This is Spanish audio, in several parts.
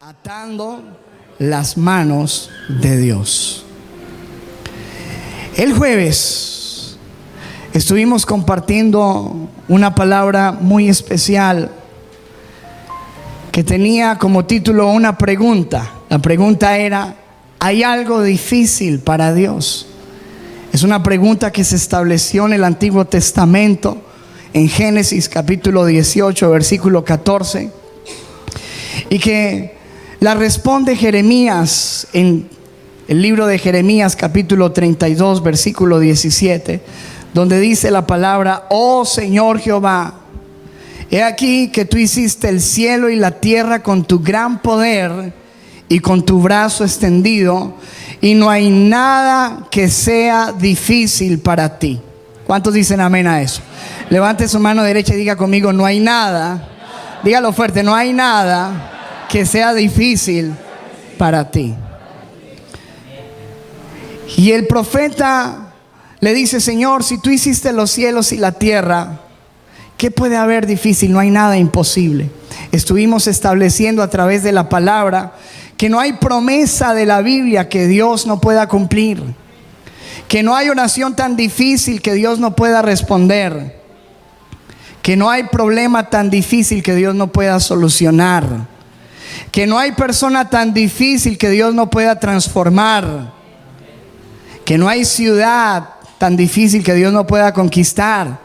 Atando las manos de Dios. El jueves estuvimos compartiendo una palabra muy especial que tenía como título una pregunta. La pregunta era: ¿hay algo difícil para Dios? Es una pregunta que se estableció en el Antiguo Testamento, en Génesis capítulo 18, versículo 14, y que la responde Jeremías en el libro de Jeremías capítulo 32 versículo 17, donde dice la palabra: oh Señor Jehová, he aquí que tú hiciste el cielo y la tierra con tu gran poder y con tu brazo extendido, y no hay nada que sea difícil para ti. ¿Cuántos dicen amén a eso? Levante su mano derecha y diga conmigo: no hay nada. Dígalo fuerte: no hay nada que sea difícil para ti. Y el profeta le dice: Señor, si tú hiciste los cielos y la tierra, ¿qué puede haber difícil? No hay nada imposible. Estuvimos estableciendo a través de la palabra que no hay promesa de la Biblia que Dios no pueda cumplir, que no hay oración tan difícil que Dios no pueda responder, que no hay problema tan difícil que Dios no pueda solucionar, que no hay persona tan difícil que Dios no pueda transformar, que no hay ciudad tan difícil que Dios no pueda conquistar,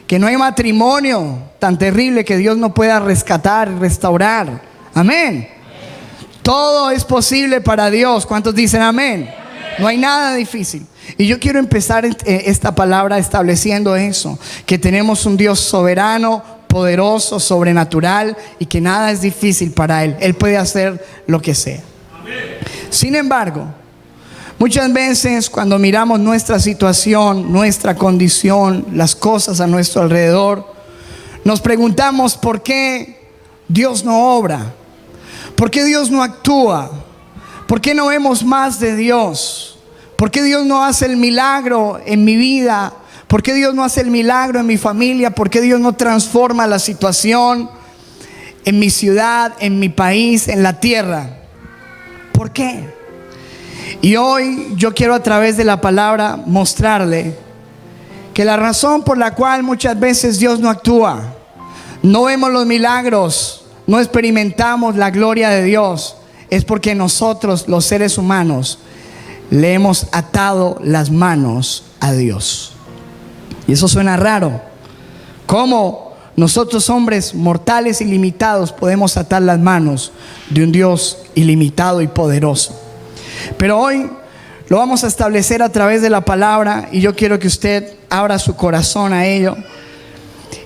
que no hay matrimonio tan terrible que Dios no pueda rescatar y restaurar. Amén. Todo es posible para Dios. ¿Cuántos dicen amén? No hay nada difícil. Y yo quiero empezar esta palabra estableciendo eso, que tenemos un Dios soberano, poderoso, sobrenatural, y que nada es difícil para Él. Él puede hacer lo que sea. Sin embargo, muchas veces cuando miramos nuestra situación, nuestra condición, las cosas a nuestro alrededor, nos preguntamos por qué Dios no obra, por qué Dios no actúa, por qué no vemos más de Dios, por qué Dios no hace el milagro en mi vida, por qué Dios no hace el milagro en mi familia, por qué Dios no transforma la situación en mi ciudad, en mi país, en la tierra. ¿Por qué? Y hoy yo quiero a través de la palabra mostrarle que la razón por la cual muchas veces Dios no actúa, no vemos los milagros, no experimentamos la gloria de Dios, es porque nosotros, los seres humanos, le hemos atado las manos a Dios. Y eso suena raro. ¿Cómo nosotros, hombres mortales y limitados, podemos atar las manos de un Dios ilimitado y poderoso? Pero hoy lo vamos a establecer a través de la palabra, y yo quiero que usted abra su corazón a ello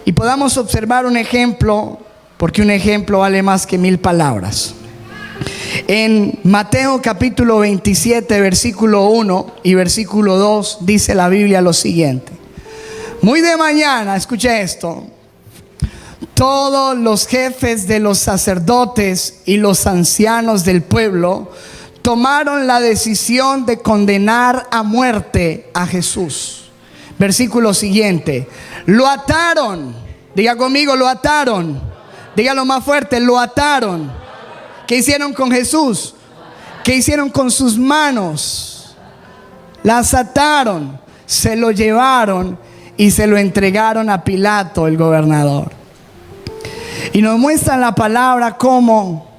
y podamos observar un ejemplo, porque un ejemplo vale más que 1000 palabras. En Mateo capítulo 27 versículo 1 y versículo 2 dice la Biblia lo siguiente: muy de mañana, escuche esto, todos los jefes de los sacerdotes y los ancianos del pueblo tomaron la decisión de condenar a muerte a Jesús. Versículo siguiente: lo ataron. Diga conmigo: lo ataron. Dígalo más fuerte: lo ataron. ¿Qué hicieron con Jesús? ¿Qué hicieron con sus manos? Las ataron, se lo llevaron y se lo entregaron a Pilato, el gobernador. Y nos muestra la palabra cómo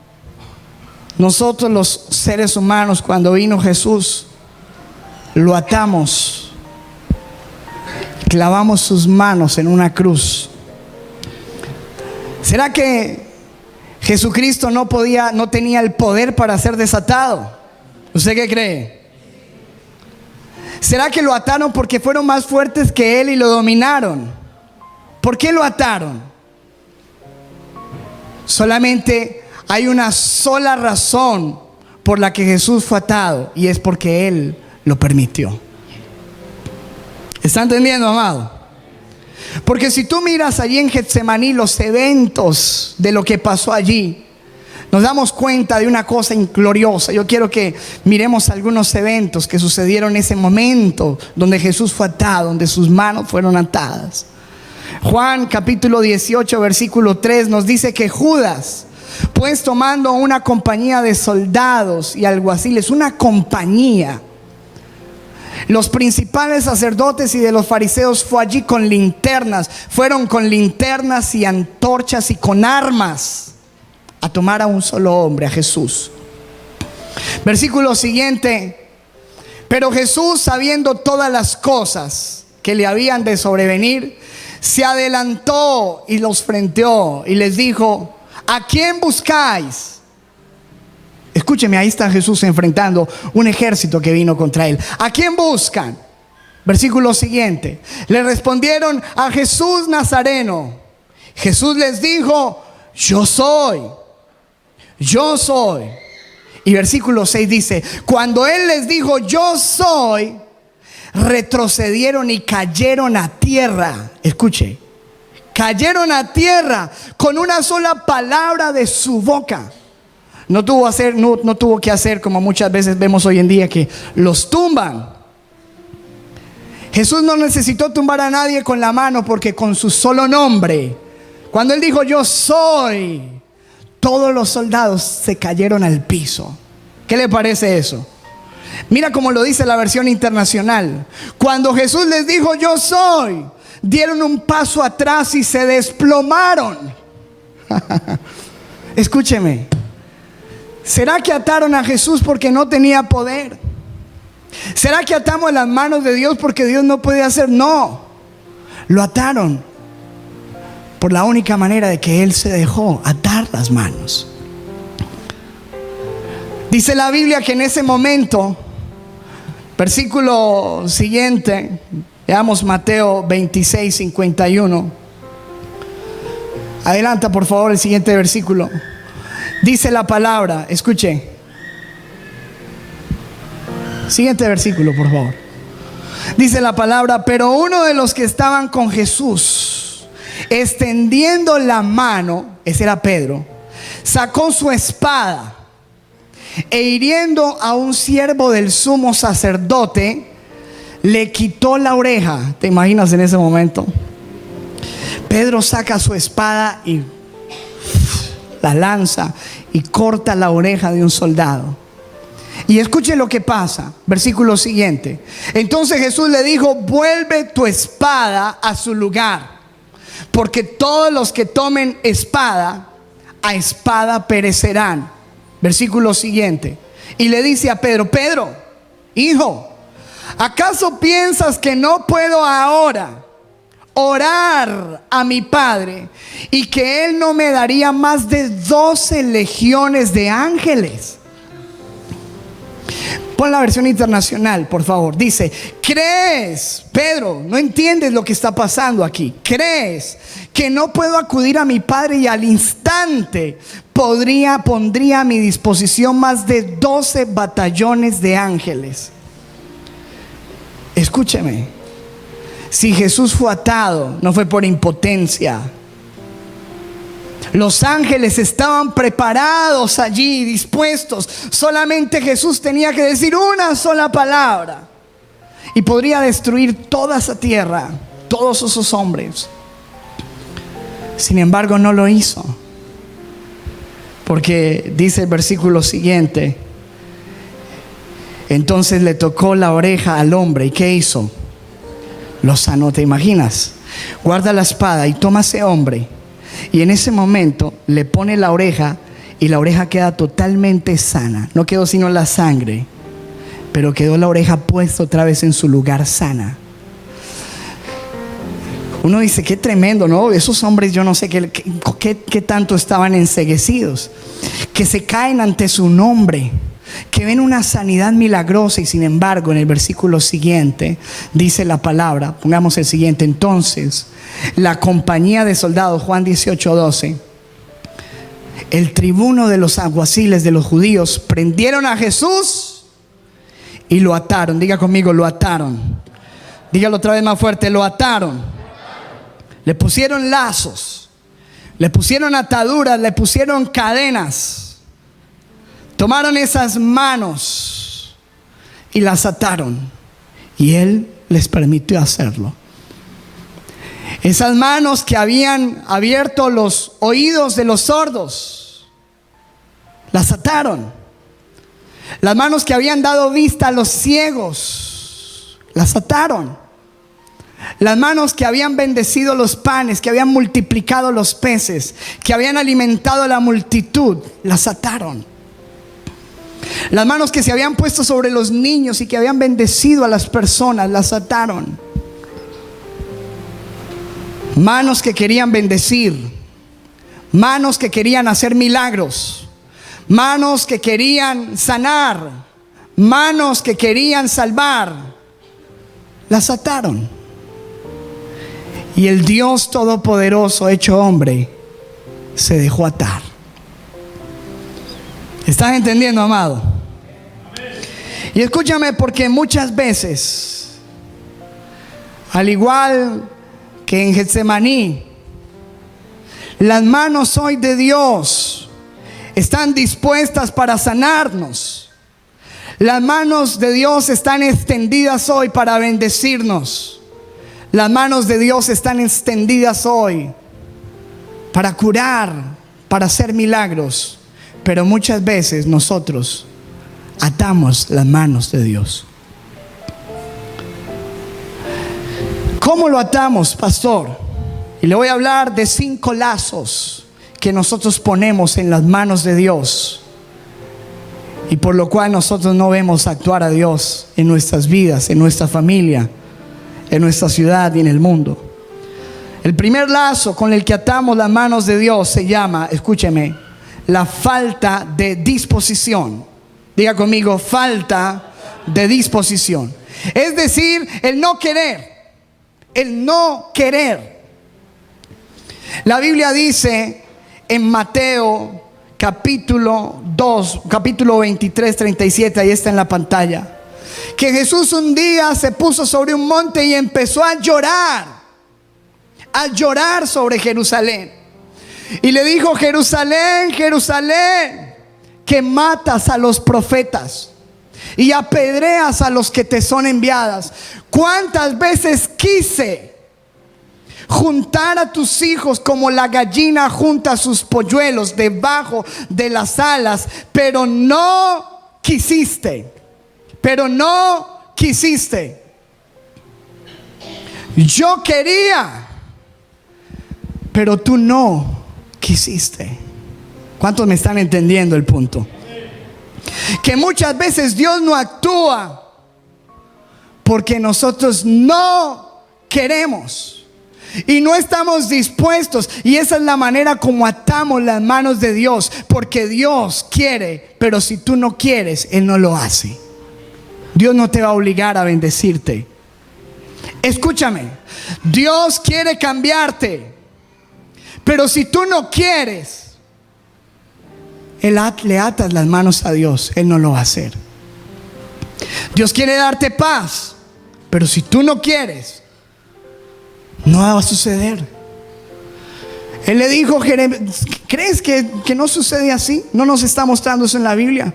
nosotros, los seres humanos, cuando vino Jesús, lo atamos, clavamos sus manos en una cruz. ¿Será que Jesucristo no tenía el poder para ser desatado? ¿Usted qué cree? ¿Será que lo ataron porque fueron más fuertes que Él y lo dominaron? ¿Por qué lo ataron? Solamente hay una sola razón por la que Jesús fue atado, y es porque Él lo permitió. ¿Está entendiendo, amado? Porque si tú miras allí en Getsemaní los eventos de lo que pasó allí, nos damos cuenta de una cosa gloriosa. Yo quiero que miremos algunos eventos que sucedieron en ese momento donde Jesús fue atado, donde sus manos fueron atadas. Juan capítulo 18 versículo 3 nos dice que Judas, pues tomando una compañía de soldados y alguaciles, una compañía, los principales sacerdotes y de los fariseos fueron con linternas y antorchas y con armas a tomar a un solo hombre, a Jesús. Versículo siguiente: pero Jesús, sabiendo todas las cosas que le habían de sobrevenir, se adelantó y los frenteó y les dijo: ¿a quién buscáis? Escúcheme, ahí está Jesús enfrentando un ejército que vino contra él. ¿A quién buscan? Versículo siguiente: le respondieron: a Jesús Nazareno. Jesús les dijo: yo soy. Y versículo 6 dice: cuando él les dijo yo soy, retrocedieron y cayeron a tierra. Escuche, cayeron a tierra con una sola palabra de su boca. No tuvo que hacer como muchas veces vemos hoy en día, que los tumban. Jesús no necesitó tumbar a nadie con la mano, porque con su solo nombre, cuando él dijo yo soy, todos los soldados se cayeron al piso. ¿Qué le parece eso? Mira cómo lo dice la versión internacional: cuando Jesús les dijo yo soy, dieron un paso atrás y se desplomaron. Escúcheme, ¿será que ataron a Jesús porque no tenía poder? ¿Será que atamos las manos de Dios porque Dios no podía hacer? No, lo ataron por la única manera de que Él se dejó atar las manos. Dice la Biblia que en ese momento, versículo siguiente, veamos Mateo 26, 51. Adelanta por favor el siguiente versículo. Dice la palabra, escuche. Siguiente versículo por favor. Dice la palabra: pero uno de los que estaban con Jesús, extendiendo la mano, ese era Pedro, sacó su espada e hiriendo a un siervo del sumo sacerdote, le quitó la oreja. ¿Te imaginas en ese momento? Pedro saca su espada y la lanza y corta la oreja de un soldado. Y escuche lo que pasa, versículo siguiente: entonces Jesús le dijo: vuelve tu espada a su lugar, porque todos los que tomen espada, a espada perecerán. Versículo siguiente: y le dice a Pedro: Pedro, hijo, ¿acaso piensas que no puedo ahora orar a mi Padre y que Él no me daría más de 12 legiones de ángeles? Pon la versión internacional, por favor. Dice: ¿crees, Pedro? No entiendes lo que está pasando aquí. ¿Crees que no puedo acudir a mi Padre y al instante pondría a mi disposición más de 12 batallones de ángeles? Escúcheme, si Jesús fue atado, no fue por impotencia. Los ángeles estaban preparados allí, dispuestos. Solamente Jesús tenía que decir una sola palabra y podría destruir toda esa tierra, todos esos hombres. Sin embargo, no lo hizo, porque dice el versículo siguiente: entonces le tocó la oreja al hombre. ¿Y qué hizo? Lo sanó. ¿Te imaginas? Guarda la espada y toma a ese hombre, y en ese momento le pone la oreja, y la oreja queda totalmente sana. No quedó sino la sangre, pero quedó la oreja puesta otra vez en su lugar, sana. Uno dice: qué tremendo, ¿no? Esos hombres, yo no sé qué tanto estaban enceguecidos, que se caen ante su nombre, que ven una sanidad milagrosa. Y sin embargo, en el versículo siguiente dice la palabra, pongamos el siguiente: entonces la compañía de soldados, Juan 18:12, el tribuno de los alguaciles de los judíos, prendieron a Jesús y lo ataron. Diga conmigo: lo ataron. Dígalo otra vez más fuerte: lo ataron. Le pusieron lazos, le pusieron ataduras, le pusieron cadenas. Tomaron esas manos y las ataron, y Él les permitió hacerlo. Esas manos que habían abierto los oídos de los sordos, Las ataron. Las manos que habían dado vista a los ciegos, las ataron. Las manos que habían bendecido los panes, que habían multiplicado los peces, que habían alimentado a la multitud, las ataron. Las manos que se habían puesto sobre los niños y que habían bendecido a las personas, las ataron. Manos que querían bendecir, manos que querían hacer milagros, manos que querían sanar, manos que querían salvar, las ataron. Y el Dios Todopoderoso hecho hombre se dejó atar. ¿Estás entendiendo, amado? Y escúchame, porque muchas veces, al igual que en Getsemaní, las manos hoy de Dios están dispuestas para sanarnos. Las manos de Dios están extendidas hoy para bendecirnos. Las manos de Dios están extendidas hoy para curar, para hacer milagros. Pero muchas veces nosotros atamos las manos de Dios. ¿Cómo lo atamos, pastor? Y le voy a hablar de 5 lazos que nosotros ponemos en las manos de Dios, y por lo cual nosotros no vemos actuar a Dios en nuestras vidas, en nuestra familia, en nuestra ciudad y en el mundo. El primer lazo con el que atamos las manos de Dios se llama, escúcheme, la falta de disposición. Diga conmigo, falta de disposición. Es decir, el no querer. El no querer. La Biblia dice en Mateo capítulo 2, capítulo 23, 37, ahí está en la pantalla, que Jesús un día se puso sobre un monte y empezó a llorar sobre Jerusalén. Y le dijo: Jerusalén, Jerusalén, que matas a los profetas y apedreas a los que te son enviadas. ¿Cuántas veces quise juntar a tus hijos como la gallina junta sus polluelos debajo de las alas, pero no quisiste? Pero no quisiste. Yo quería, pero tú no quisiste. ¿Cuántos me están entendiendo el punto? Que muchas veces Dios no actúa porque nosotros no queremos y no estamos dispuestos. Y esa es la manera como atamos las manos de Dios, porque Dios quiere, pero si tú no quieres, Él no lo hace. Dios no te va a obligar a bendecirte. Escúchame, Dios quiere cambiarte, pero si tú no quieres, le atas las manos a Dios, Él no lo va a hacer. Dios quiere darte paz, pero si tú no quieres, no va a suceder. Él le dijo: ¿crees que no sucede así? ¿No nos está mostrando eso en la Biblia?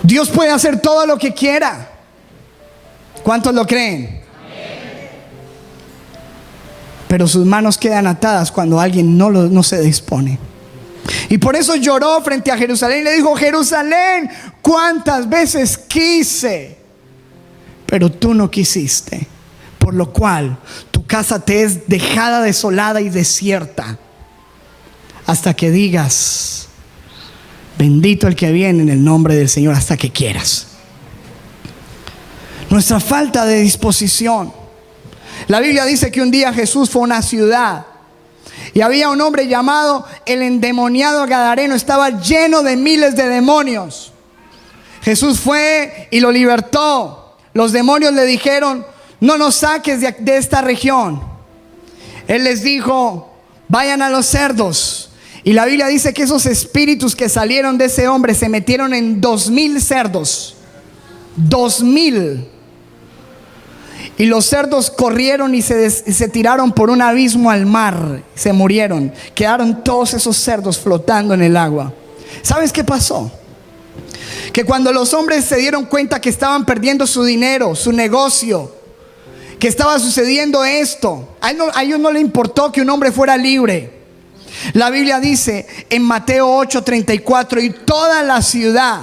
Dios puede hacer todo lo que quiera. ¿Cuántos lo creen? Pero sus manos quedan atadas cuando alguien no se dispone. Y por eso lloró frente a Jerusalén y le dijo: Jerusalén, cuántas veces quise, pero tú no quisiste, por lo cual tu casa te es dejada desolada y desierta, hasta que digas: bendito el que viene en el nombre del Señor, hasta que quieras. Nuestra falta de disposición. La Biblia dice que un día Jesús fue a una ciudad y había un hombre llamado el endemoniado gadareno. Estaba lleno de miles de demonios. Jesús fue y lo libertó. Los demonios le dijeron: no nos saques de esta región. Él les dijo: vayan a los cerdos. Y la Biblia dice que esos espíritus que salieron de ese hombre se metieron en 2,000 cerdos. 2,000. Y los cerdos corrieron y se tiraron por un abismo al mar. Se murieron. Quedaron todos esos cerdos flotando en el agua. ¿Sabes qué pasó? Que cuando los hombres se dieron cuenta que estaban perdiendo su dinero, su negocio, que estaba sucediendo esto, a ellos no le importó que un hombre fuera libre. La Biblia dice en Mateo 8:34, y toda la ciudad,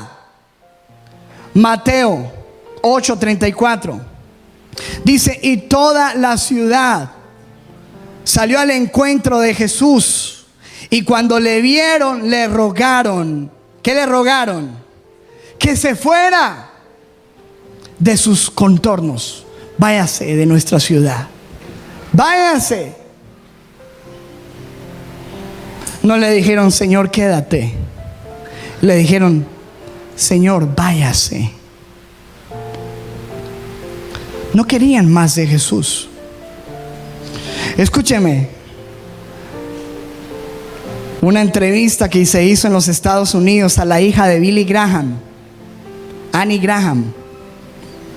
Mateo 8:34, dice, y toda la ciudad salió al encuentro de Jesús, y cuando le vieron, le rogaron. ¿Qué le rogaron? Que se fuera de sus contornos. Váyase de nuestra ciudad, váyase. No le dijeron, Señor, quédate. Le dijeron, Señor, váyase. No querían más de Jesús. Escúcheme, una entrevista que se hizo en los Estados Unidos a la hija de Billy Graham, Annie Graham,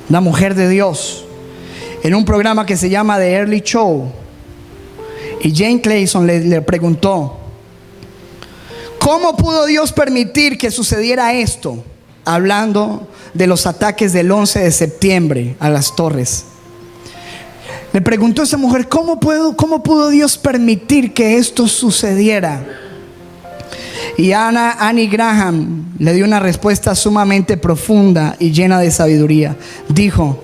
una mujer de Dios, en un programa que se llama The Early Show. Y Jane Clayson le preguntó, ¿cómo pudo Dios permitir que sucediera esto? Hablando de los ataques del 11 de septiembre a las torres. Le preguntó a esa mujer, ¿cómo pudo Dios permitir que esto sucediera? Y Annie Graham le dio una respuesta sumamente profunda y llena de sabiduría. Dijo,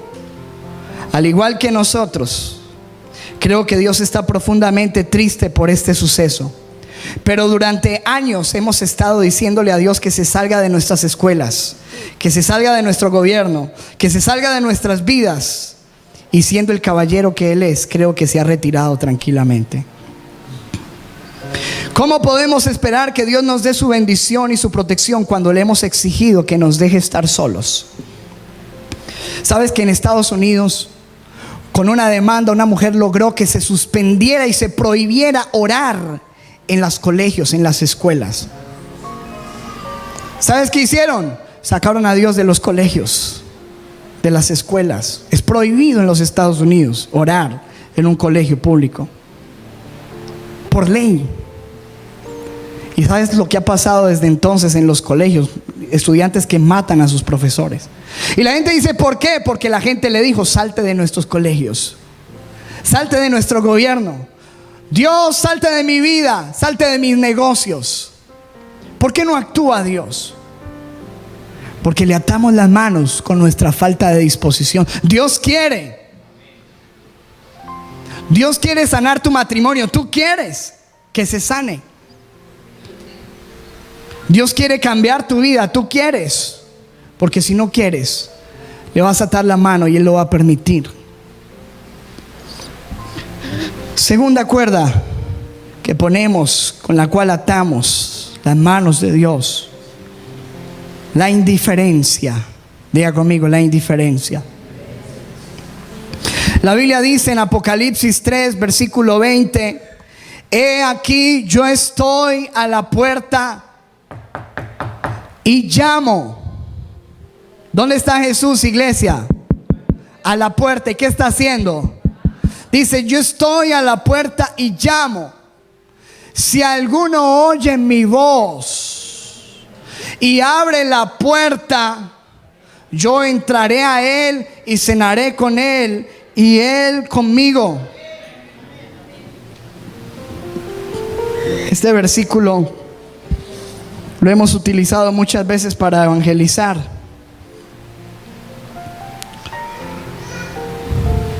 al igual que nosotros, creo que Dios está profundamente triste por este suceso. Pero durante años hemos estado diciéndole a Dios que se salga de nuestras escuelas, que se salga de nuestro gobierno, que se salga de nuestras vidas. Y siendo el caballero que Él es, creo que se ha retirado tranquilamente. ¿Cómo podemos esperar que Dios nos dé su bendición y su protección cuando le hemos exigido que nos deje estar solos? ¿Sabes que en Estados Unidos, con una demanda, una mujer logró que se suspendiera y se prohibiera orar en los colegios, en las escuelas? ¿Sabes qué hicieron? Sacaron a Dios de los colegios, de las escuelas. Es prohibido en los Estados Unidos orar en un colegio público, por ley. ¿Y sabes lo que ha pasado desde entonces en los colegios? Estudiantes que matan a sus profesores. Y la gente dice, ¿por qué? Porque la gente le dijo, salte de nuestros colegios, salte de nuestro gobierno. Dios, salte de mi vida, salte de mis negocios. ¿Por qué no actúa Dios? Porque le atamos las manos con nuestra falta de disposición. Dios quiere sanar tu matrimonio. Tú quieres que se sane. Dios quiere cambiar tu vida. Tú quieres. Porque si no quieres, le vas a atar la mano y Él lo va a permitir. Segunda cuerda que ponemos, con la cual atamos las manos de Dios: la indiferencia. Diga conmigo, la indiferencia. La Biblia dice en Apocalipsis 3, versículo 20: he aquí, yo estoy a la puerta y llamo. ¿Dónde está Jesús, iglesia? A la puerta. ¿Y qué está haciendo? Dice, yo estoy a la puerta y llamo. Si alguno oye mi voz y abre la puerta, yo entraré a él y cenaré con él y él conmigo. Este versículo lo hemos utilizado muchas veces para evangelizar.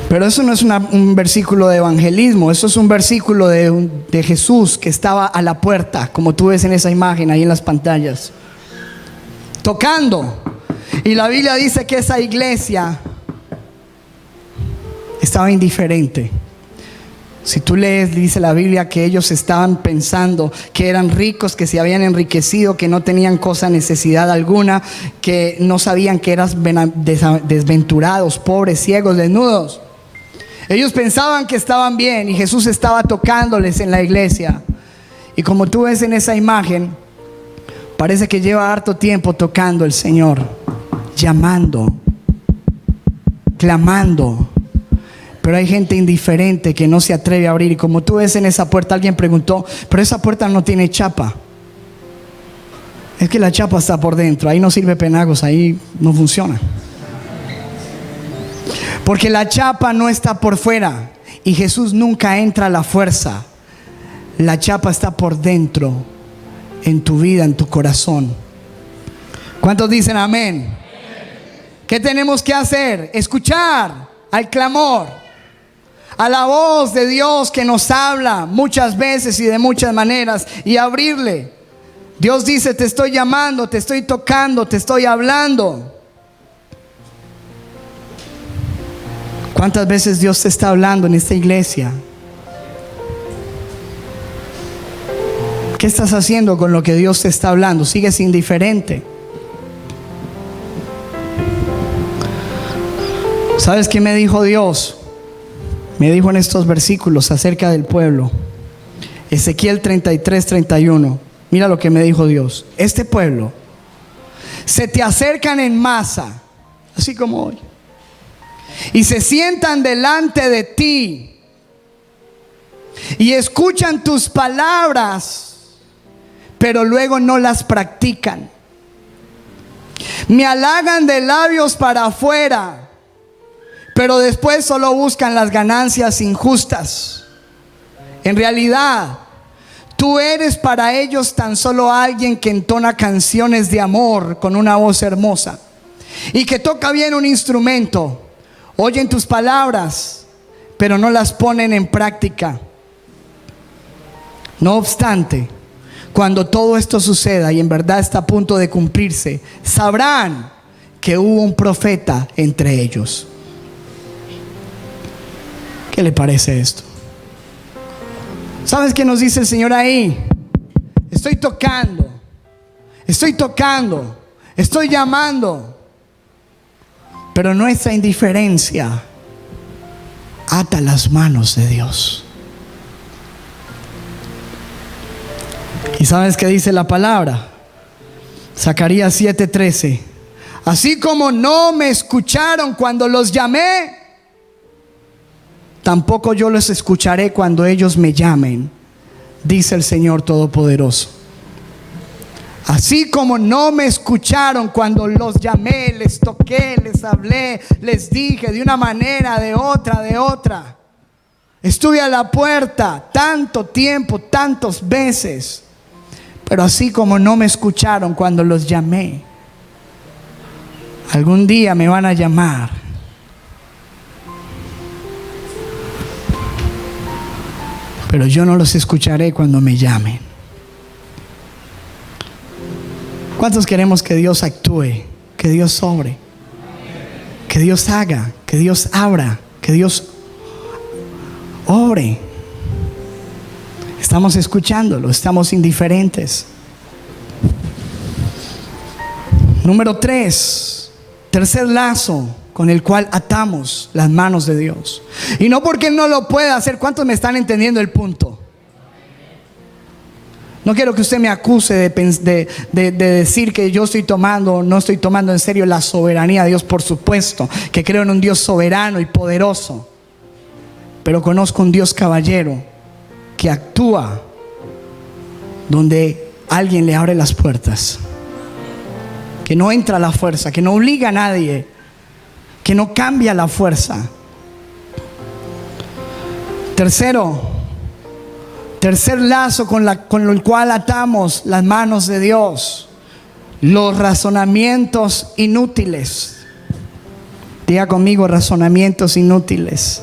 Pero eso no es un versículo de evangelismo. Eso es un versículo de Jesús que estaba a la puerta, como tú ves en esa imagen ahí en las pantallas, tocando. Y la Biblia dice que esa iglesia estaba indiferente. Si tú lees, dice la Biblia que ellos estaban pensando que eran ricos, que se habían enriquecido, que no tenían necesidad alguna, que no sabían que eran desventurados, pobres, ciegos, desnudos. Ellos pensaban que estaban bien y Jesús estaba tocándoles en la iglesia. Y como tú ves en esa imagen, parece que lleva harto tiempo tocando el Señor, llamando, clamando. Pero hay gente indiferente que no se atreve a abrir. Y como tú ves en esa puerta, alguien preguntó, pero esa puerta no tiene chapa. Es que la chapa está por dentro, ahí no sirve penagos, ahí no funciona. Porque la chapa no está por fuera. Y Jesús nunca entra a la fuerza. La chapa está por dentro, en tu vida, en tu corazón. ¿Cuántos dicen amén? ¿Qué tenemos que hacer? Escuchar al clamor, a la voz de Dios que nos habla muchas veces y de muchas maneras, y abrirle. Dios dice: te estoy llamando, te estoy tocando, te estoy hablando. ¿Cuántas veces Dios te está hablando en esta iglesia? ¿Qué estás haciendo con lo que Dios te está hablando? ¿Sigues indiferente? ¿Sabes qué me dijo Dios? Me dijo en estos versículos acerca del pueblo. Ezequiel 33:31. Mira lo que me dijo Dios. Este pueblo se te acercan en masa, así como hoy, y se sientan delante de ti y escuchan tus palabras, pero luego no las practican. Me halagan de labios para afuera, pero después solo buscan las ganancias injustas. En realidad, tú eres para ellos tan solo alguien que entona canciones de amor con una voz hermosa y que toca bien un instrumento. Oyen tus palabras, pero no las ponen en práctica. No obstante, cuando todo esto suceda y en verdad está a punto de cumplirse, sabrán que hubo un profeta entre ellos. ¿Qué le parece esto? ¿Sabes qué nos dice el Señor ahí? Estoy tocando, estoy llamando, pero nuestra indiferencia ata las manos de Dios. ¿Y sabes qué dice la palabra? Zacarías 7:13. Así como no me escucharon cuando los llamé, tampoco yo los escucharé cuando ellos me llamen, dice el Señor Todopoderoso. Así como no me escucharon cuando los llamé, les toqué, les hablé, les dije de una manera, de otra. Estuve a la puerta tanto tiempo, tantas veces, pero así como no me escucharon cuando los llamé, algún día me van a llamar. Pero yo no los escucharé cuando me llamen. ¿Cuántos queremos que Dios actúe? Que Dios sobre, que Dios haga, que Dios abra, que Dios obre? Estamos escuchándolo, estamos indiferentes. Número 3, tercer lazo con el cual atamos las manos de Dios. Y no porque Él no lo pueda hacer. ¿Cuántos me están entendiendo el punto? No quiero que usted me acuse de decir que yo estoy tomando, no estoy tomando en serio la soberanía de Dios. Por supuesto que creo en un Dios soberano y poderoso, pero conozco un Dios caballero que actúa donde alguien le abre las puertas, que no entra a la fuerza, que no obliga a nadie, que no cambia la fuerza. Tercer lazo con el cual atamos las manos de Dios: los razonamientos inútiles. Diga conmigo: razonamientos inútiles.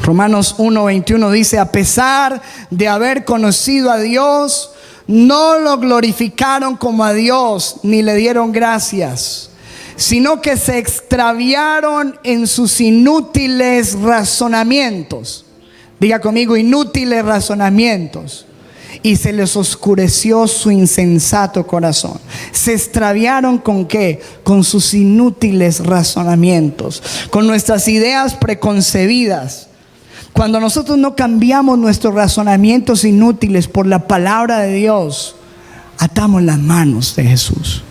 Romanos 1:21 dice: a pesar de haber conocido a Dios, no lo glorificaron como a Dios, ni le dieron gracias, sino que se extraviaron en sus inútiles razonamientos. Diga conmigo: inútiles razonamientos. Y se les oscureció su insensato corazón. Se extraviaron ¿con qué? Con sus inútiles razonamientos, con nuestras ideas preconcebidas. Cuando nosotros no cambiamos nuestros razonamientos inútiles por la palabra de Dios, atamos las manos de Jesús.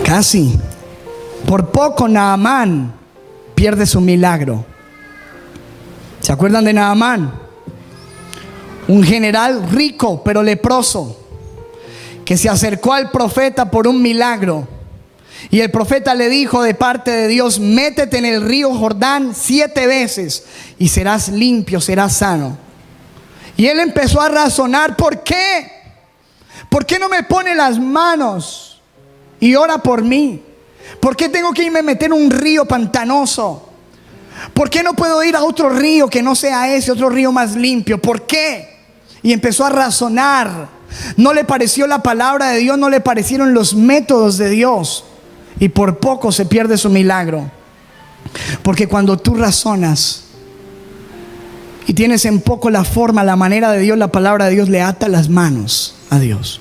Casi por poco Naamán pierde su milagro. ¿Se acuerdan de Naamán? Un general rico pero leproso, que se acercó al profeta por un milagro Y el profeta le dijo de parte de Dios: métete en el río Jordán 7 veces y serás limpio, serás sano. Y él empezó a razonar: ¿por qué? ¿Por qué no me pone las manos y ora por mí? ¿Por qué tengo que irme a meter en un río pantanoso? ¿Por qué no puedo ir a otro río que no sea ese, otro río más limpio? ¿Por qué? Y empezó a razonar. No le pareció la palabra de Dios, no le parecieron los métodos de Dios. Y por poco se pierde su milagro. Porque cuando tú razonas y tienes en poco la forma, la manera de Dios, la palabra de Dios le ata las manos a Dios.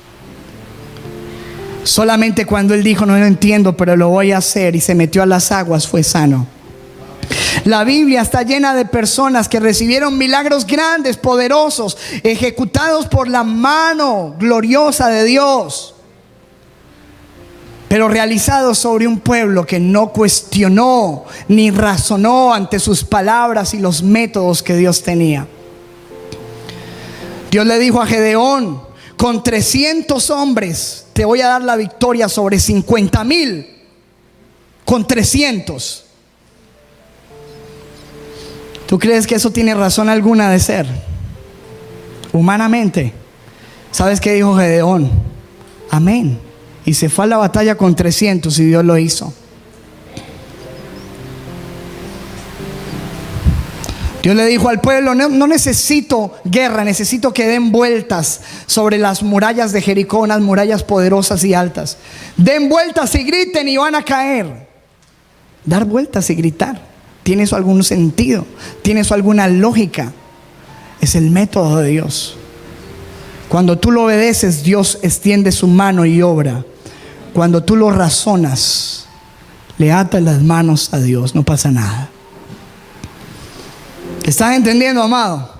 Solamente cuando él dijo: no lo entiendo, pero lo voy a hacer, y se metió a las aguas, fue sano. La Biblia está llena de personas que recibieron milagros grandes, poderosos, ejecutados por la mano gloriosa de Dios, pero realizados sobre un pueblo que no cuestionó ni razonó ante sus palabras y los métodos que Dios tenía. Dios le dijo a Gedeón: con 300 hombres te voy a dar la victoria sobre 50,000. Con 300. ¿Tú crees que eso tiene razón alguna de ser? Humanamente. ¿Sabes qué dijo Gedeón? Amén. Y se fue a la batalla con 300 y Dios lo hizo. Dios le dijo al pueblo: no necesito guerra, necesito que den vueltas sobre las murallas de Jericó, unas murallas poderosas y altas. Den vueltas y griten y van a caer. Dar vueltas y gritar, ¿tiene eso algún sentido? ¿Tiene eso alguna lógica? Es el método de Dios. Cuando tú lo obedeces, Dios extiende su mano y obra. Cuando tú lo razonas, le atas las manos a Dios, no pasa nada. ¿Estás entendiendo, amado?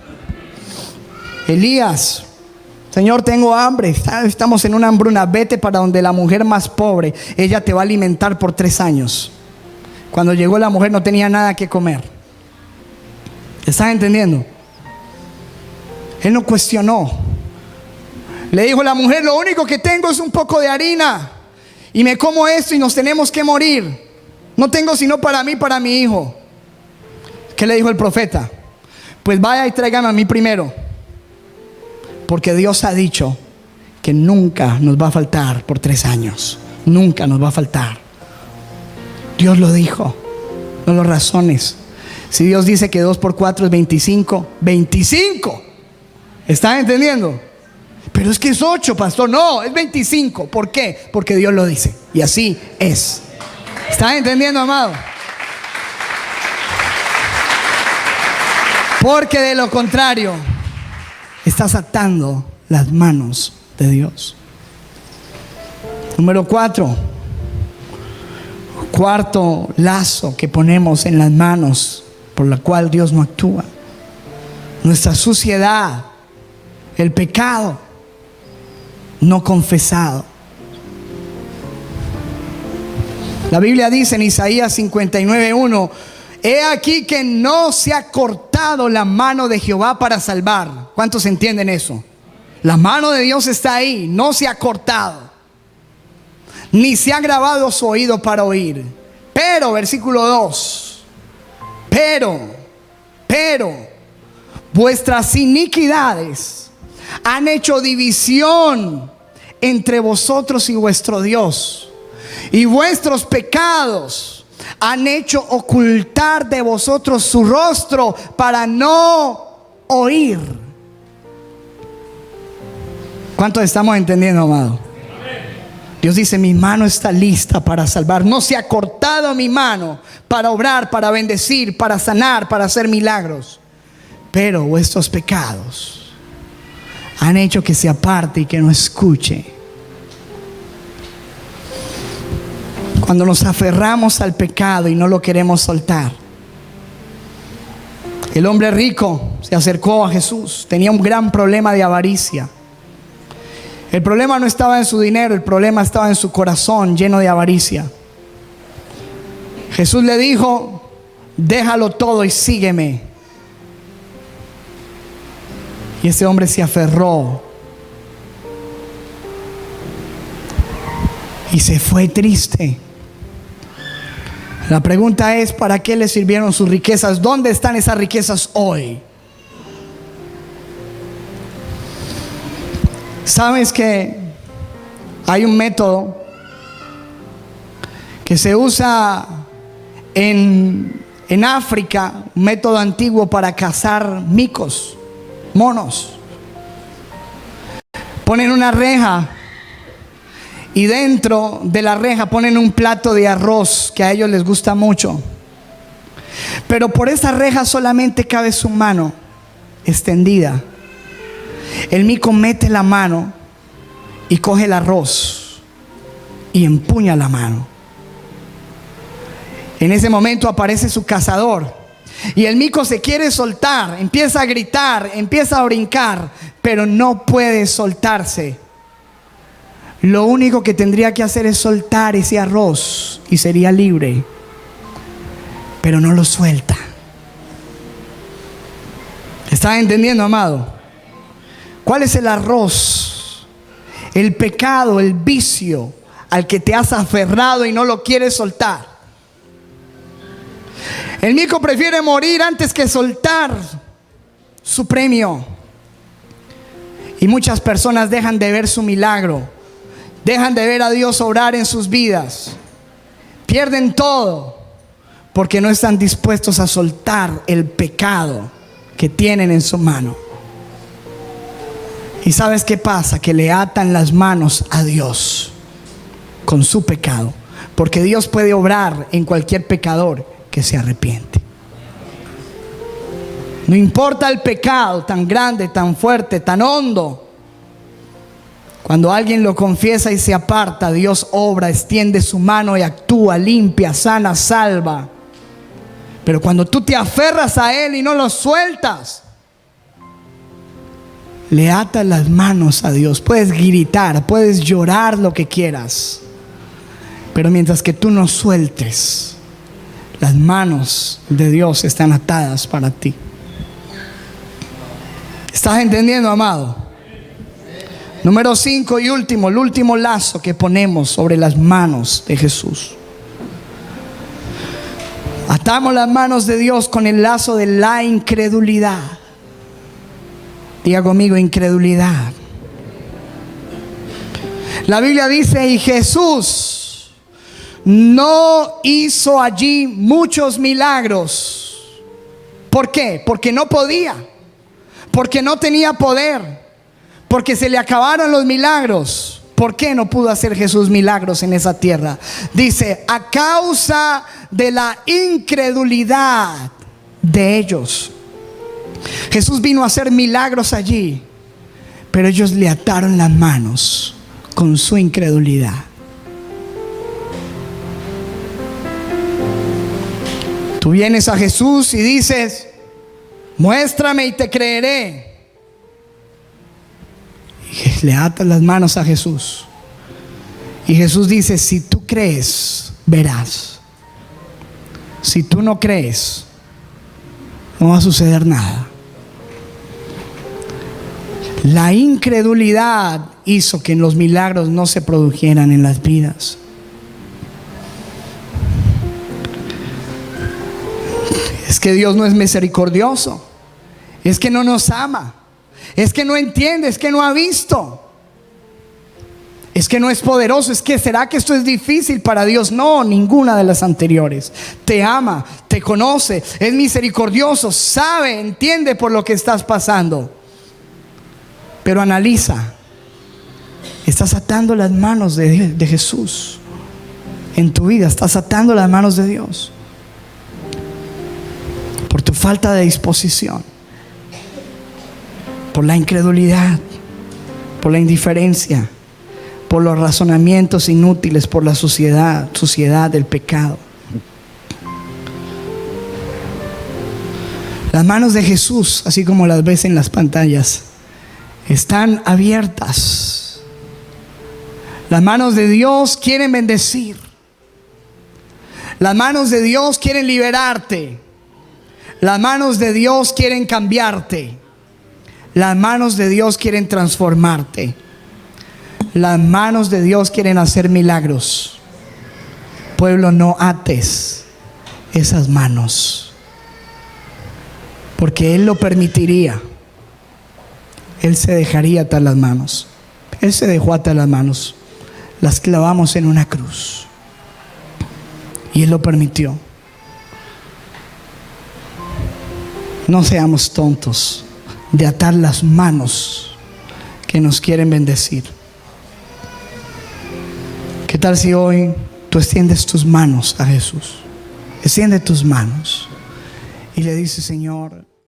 Elías: Señor, tengo hambre, estamos en una hambruna, vete para donde la mujer más pobre, ella te va a alimentar por 3 años. Cuando llegó la mujer no tenía nada que comer. ¿Estás entendiendo? Él no cuestionó. Le dijo la mujer: lo único que tengo es un poco de harina y me como esto y nos tenemos que morir. No tengo sino para mí y para mi hijo. ¿Qué le dijo el profeta? Pues vaya y tráigame a mí primero, porque Dios ha dicho que nunca nos va a faltar por 3 años. Nunca nos va a faltar. Dios lo dijo. No lo razones. Si Dios dice que 2 por 4 es 25, 25. ¿Están entendiendo? Pero es que es 8, pastor. No, es 25. ¿Por qué? Porque Dios lo dice. Y así es. ¿Están entendiendo, amado? Porque de lo contrario, estás atando las manos de Dios. Número 4. Cuarto lazo que ponemos en las manos por la cual Dios no actúa: nuestra suciedad, el pecado no confesado. La Biblia dice en Isaías 59:1: he aquí que no se ha cortado la mano de Jehová para salvar. ¿Cuántos entienden eso? La mano de Dios está ahí, no se ha cortado, ni se ha grabado su oído para oír. Pero, versículo 2: pero vuestras iniquidades han hecho división entre vosotros y vuestro Dios, y vuestros pecados han hecho ocultar de vosotros su rostro para no oír. ¿Cuántos estamos entendiendo, amado? Dios dice: mi mano está lista para salvar. No se ha cortado mi mano para obrar, para bendecir, para sanar, para hacer milagros. Pero vuestros pecados han hecho que se aparte y que no escuche. Cuando nos aferramos al pecado y no lo queremos soltar. El hombre rico se acercó a Jesús. Tenía un gran problema de avaricia. El problema no estaba en su dinero, el problema estaba en su corazón lleno de avaricia. Jesús le dijo: déjalo todo y sígueme. Y ese hombre se aferró y se fue triste. La pregunta es, ¿para qué le sirvieron sus riquezas? ¿Dónde están esas riquezas hoy? ¿Sabes que hay un método que se usa en África, un método antiguo para cazar micos, monos? Ponen una reja y dentro de la reja ponen un plato de arroz que a ellos les gusta mucho, pero por esa reja solamente cabe su mano extendida. El mico mete la mano y coge el arroz y empuña la mano. En ese momento aparece su cazador y el mico se quiere soltar, empieza a gritar, empieza a brincar, pero no puede soltarse. Lo único que tendría que hacer es soltar ese arroz y sería libre, pero no lo suelta. ¿Estás entendiendo, amado? ¿Cuál es el arroz? El pecado, el vicio al que te has aferrado y no lo quieres soltar. El mico prefiere morir antes que soltar su premio. Y muchas personas dejan de ver su milagro, dejan de ver a Dios obrar en sus vidas, pierden todo porque no están dispuestos a soltar el pecado que tienen en su mano. ¿Y sabes qué pasa? Que le atan las manos a Dios con su pecado, porque Dios puede obrar en cualquier pecador que se arrepiente. No importa el pecado tan grande, tan fuerte, tan hondo. Cuando alguien lo confiesa y se aparta, Dios obra, extiende su mano y actúa, limpia, sana, salva. Pero cuando tú te aferras a Él y no lo sueltas, le atas las manos a Dios. Puedes gritar, puedes llorar lo que quieras, pero mientras que tú no sueltes, las manos de Dios están atadas para ti. ¿Estás entendiendo, amado? Número 5 y último, el último lazo que ponemos sobre las manos de Jesús. Atamos las manos de Dios con el lazo de la incredulidad. Diga conmigo, incredulidad. La Biblia dice, y Jesús no hizo allí muchos milagros. ¿Por qué? Porque no podía, porque no tenía poder, porque se le acabaron los milagros. ¿Por qué no pudo hacer Jesús milagros en esa tierra? Dice, a causa de la incredulidad de ellos. Jesús vino a hacer milagros allí, pero ellos le ataron las manos con su incredulidad. Tú vienes a Jesús y dices, muéstrame y te creeré. Y le atas las manos a Jesús. Y Jesús dice, si tú crees, verás. Si tú no crees, no va a suceder nada. La incredulidad hizo que los milagros no se produjeran en las vidas. Es que Dios no es misericordioso, es que no nos ama, es que no entiende, es que no ha visto, es que no es poderoso, es que ¿será que esto es difícil para Dios? No, ninguna de las anteriores. Te ama, te conoce, es misericordioso, sabe, entiende por lo que estás pasando. Pero analiza, estás atando las manos de Jesús en tu vida, estás atando las manos de Dios por tu falta de disposición, por la incredulidad, por la indiferencia, por los razonamientos inútiles, por la suciedad del pecado. Las manos de Jesús, así como las ves en las pantallas, están abiertas. Las manos de Dios quieren bendecir. Las manos de Dios quieren liberarte. Las manos de Dios quieren cambiarte. Las manos de Dios quieren transformarte. Las manos de Dios quieren hacer milagros. Pueblo, no ates esas manos, porque Él lo permitiría. Él se dejaría atar las manos. Él se dejó atar las manos. Las clavamos en una cruz. Y Él lo permitió. No seamos tontos de atar las manos que nos quieren bendecir. ¿Qué tal si hoy tú extiendes tus manos a Jesús? Extiende tus manos y le dices: Señor,